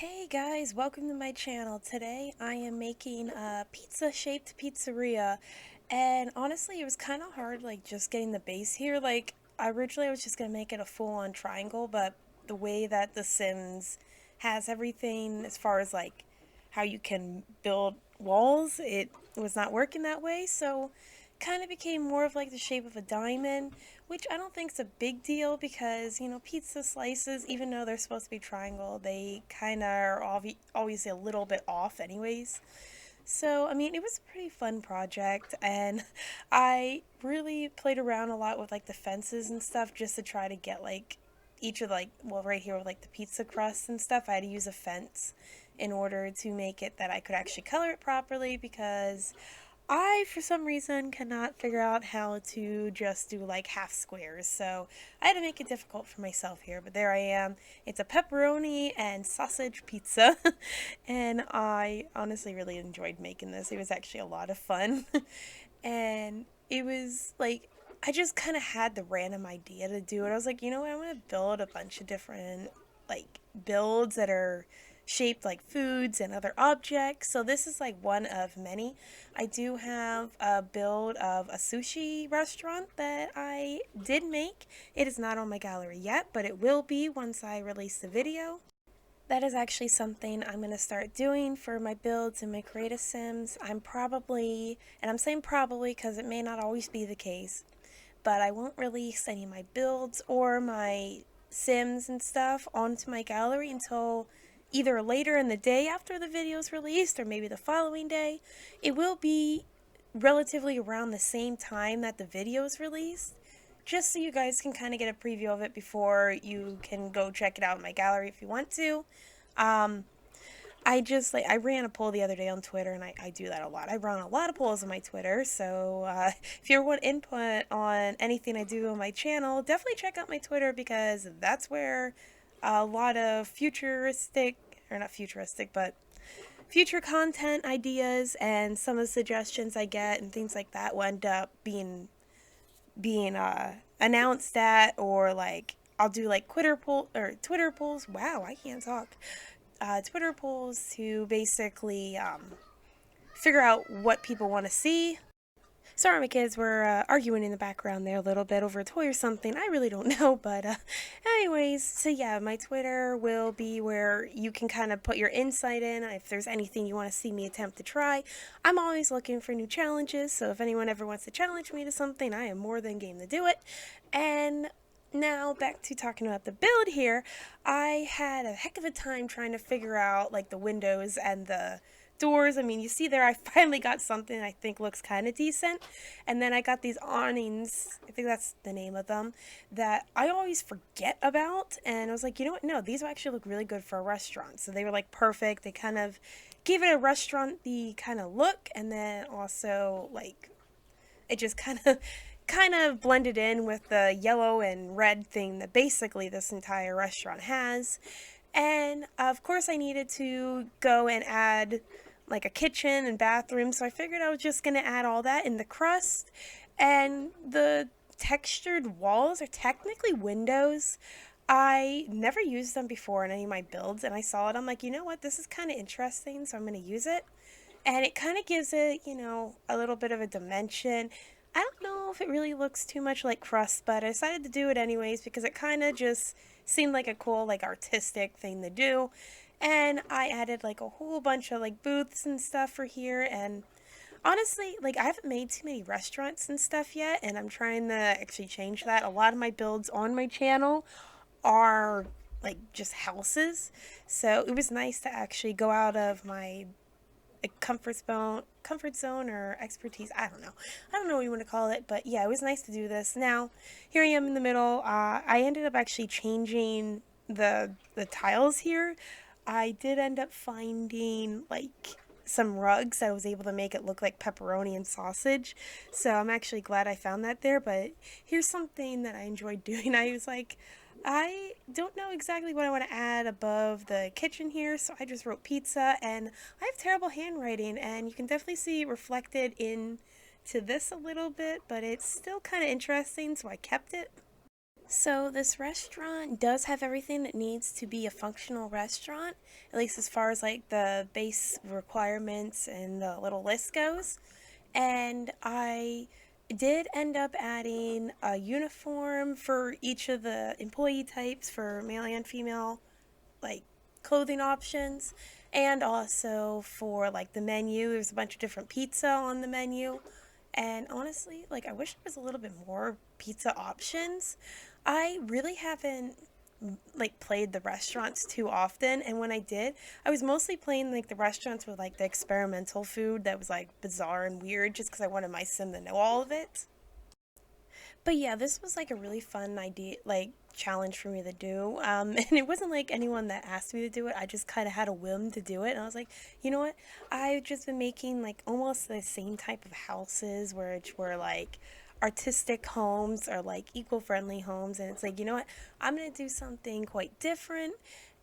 Hey guys, welcome to my channel. Today I am making a pizza-shaped pizzeria, and honestly it was kind of hard just getting the base here. Originally I was just gonna make it a full-on triangle, but the way that The Sims has everything as far as how you can build walls, it was not working that way, so kind of became more of the shape of a diamond, which I don't think is a big deal because, pizza slices, even though they're supposed to be triangle, they kind of are always a little bit off anyways. So, I mean, it was a pretty fun project, and I really played around a lot with the fences and stuff just to try to get each of well, right here with the pizza crust and stuff. I had to use a fence in order to make it that I could actually color it properly because I, for some reason, cannot figure out how to just do half squares, so I had to make it difficult for myself here, but there I am. It's a pepperoni and sausage pizza, and I honestly really enjoyed making this. It was actually a lot of fun, and it was I just kind of had the random idea to do it. I was like, you know what, I'm going to build a bunch of different, builds that are shaped like foods and other objects. So this is one of many. I do have a build of a sushi restaurant that I did make. It is not on my gallery yet, but it will be once I release the video. That is actually something I'm going to start doing for my builds and my creative sims. I'm probably, and I'm saying probably because it may not always be the case, but I won't release any of my builds or my sims and stuff onto my gallery until either later in the day after the video is released or maybe the following day. It will be relatively around the same time that the video is released, just so you guys can kind of get a preview of it before you can go check it out in my gallery if you want to. Um, I just I ran a poll the other day on Twitter, and I do that a lot. I run a lot of polls on my Twitter, so if you want input on anything I do on my channel, definitely check out my Twitter because that's where a lot of futuristic, or not futuristic, but future content ideas and some of the suggestions I get and things like that will end up being announced at, or I'll do Twitter polls. Wow, I can't talk. Twitter polls to basically figure out what people want to see. Sorry, my kids were arguing in the background there a little bit over a toy or something. I really don't know, but anyways, so yeah, my Twitter will be where you can kind of put your insight in if there's anything you want to see me attempt to try. I'm always looking for new challenges, so if anyone ever wants to challenge me to something, I am more than game to do it. And now back to talking about the build here. I had a heck of a time trying to figure out the windows and the doors. I mean, you see there, I finally got something I think looks kind of decent. And then I got these awnings, I think that's the name of them, that I always forget about. And I was like, you know what? No, these will actually look really good for a restaurant. So they were perfect. They kind of gave it a restaurant-y kind of look. And then also it just kind of blended in with the yellow and red thing that basically this entire restaurant has. And of course I needed to go and add a kitchen and bathroom, so I figured I was just going to add all that in the crust. And the textured walls are technically windows. I never used them before in any of my builds, and I saw it. I'm like, you know what, this is kind of interesting, so I'm going to use it. And it kind of gives it, a little bit of a dimension. I don't know if it really looks too much like crust, but I decided to do it anyways because it kind of just seemed like a cool, artistic thing to do. And I added a whole bunch of booths and stuff for here. And honestly, I haven't made too many restaurants and stuff yet, and I'm trying to actually change that. A lot of my builds on my channel are just houses, so it was nice to actually go out of my comfort zone or expertise. I don't know what you want to call it, but yeah, it was nice to do this. Now here I am in the middle. I ended up actually changing the tiles here. I did end up finding some rugs that I was able to make it look like pepperoni and sausage, so I'm actually glad I found that there. But here's something that I enjoyed doing. I was like, I don't know exactly what I want to add above the kitchen here, so I just wrote pizza, and I have terrible handwriting, and you can definitely see it reflected into this a little bit, but it's still kind of interesting, so I kept it. So this restaurant does have everything that needs to be a functional restaurant, at least as far as like the base requirements and the little list goes. And I did end up adding a uniform for each of the employee types for male and female, like clothing options, and also for like the menu. There's a bunch of different pizza on the menu. And honestly, like I wish there was a little bit more pizza options. I really haven't like played the restaurants too often, and when I did, I was mostly playing like the restaurants with like the experimental food that was like bizarre and weird just because I wanted my sim to know all of it. But yeah, this was like a really fun idea, like challenge for me to do. And it wasn't like anyone that asked me to do it. I just kind of had a whim to do it. And I was like, you know what? I've just been making like almost the same type of houses, which were like artistic homes or like eco-friendly homes. And it's like, you know what? I'm going to do something quite different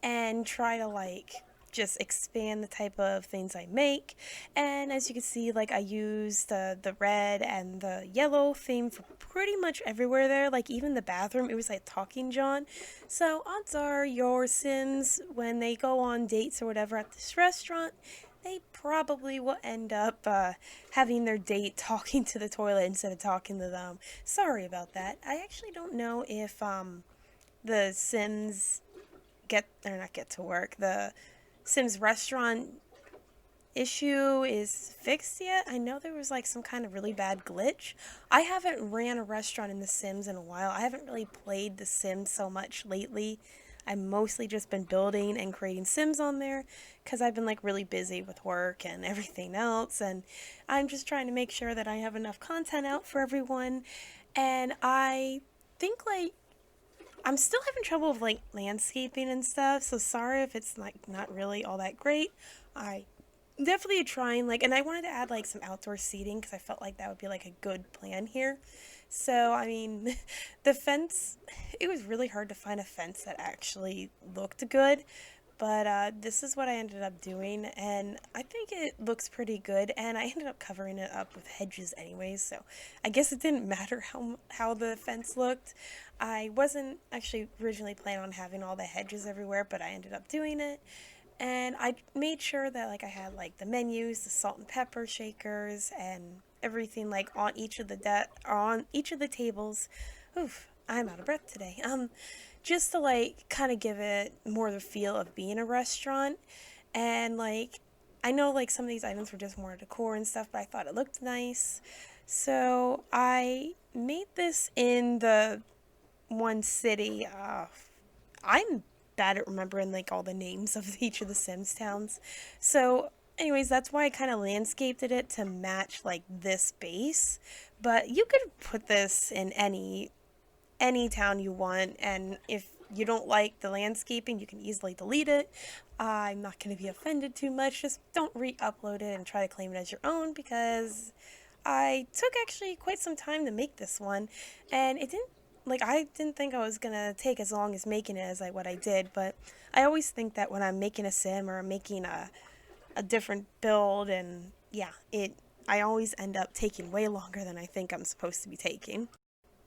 and try to like just expand the type of things I make. And as you can see, like I used the red and the yellow theme for pretty much everywhere there. Like even the bathroom, it was like Talking John. So odds are your Sims, when they go on dates or whatever at this restaurant, they probably will end up having their date talking to the toilet instead of talking to them. Sorry about that. I actually don't know if the Sims get or not get to work. The Sims restaurant issue is fixed yet. I know there was like some kind of really bad glitch. I haven't ran a restaurant in The Sims in a while. I haven't really played The Sims so much lately. I've mostly just been building and creating Sims on there because I've been like really busy with work and everything else. And I'm just trying to make sure that I have enough content out for everyone. And I think like I'm still having trouble with like landscaping and stuff, so sorry if it's like not really all that great. I definitely trying like, and I wanted to add like some outdoor seating because I felt like that would be like a good plan here. So I mean, the fence, it was really hard to find a fence that actually looked good, but this is what I ended up doing, and I think it looks pretty good. And I ended up covering it up with hedges anyways, so I guess it didn't matter how the fence looked. I wasn't actually originally planning on having all the hedges everywhere, but I ended up doing it. And I made sure that like I had like the menus, the salt and pepper shakers, and everything like on each of the on each of the tables. Oof, I'm out of breath today. Just to like kind of give it more the feel of being a restaurant. And like I know like some of these items were just more decor and stuff, but I thought it looked nice. So I made this in the one city. I'm bad at remembering like all the names of each of the Sims towns. So, anyways, that's why I kind of landscaped it to match like this base. But you could put this in any town you want, and if you don't like the landscaping, you can easily delete it. I'm not going to be offended too much. Just don't re-upload it and try to claim it as your own because I took actually quite some time to make this one, and it didn't like I didn't think I was gonna take as long as making it as what I did, but I always think that when I'm making a sim or making a different build, and yeah, it I always end up taking way longer than I think I'm supposed to be taking.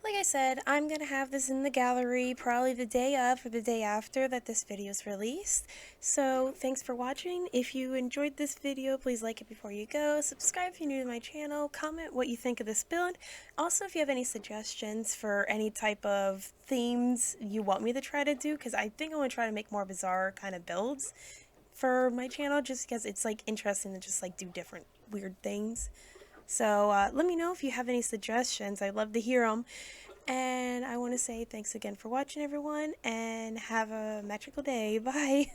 Like I said, I'm going to have this in the gallery probably the day of or the day after that this video is released. So thanks for watching. If you enjoyed this video, please like it before you go. Subscribe if you're new to my channel. Comment what you think of this build. Also, if you have any suggestions for any type of themes you want me to try to do, because I think I want to try to make more bizarre kind of builds for my channel just because it's like interesting to just like do different weird things. So let me know if you have any suggestions. I'd love to hear them. And I want to say thanks again for watching, everyone, and have a magical day. Bye.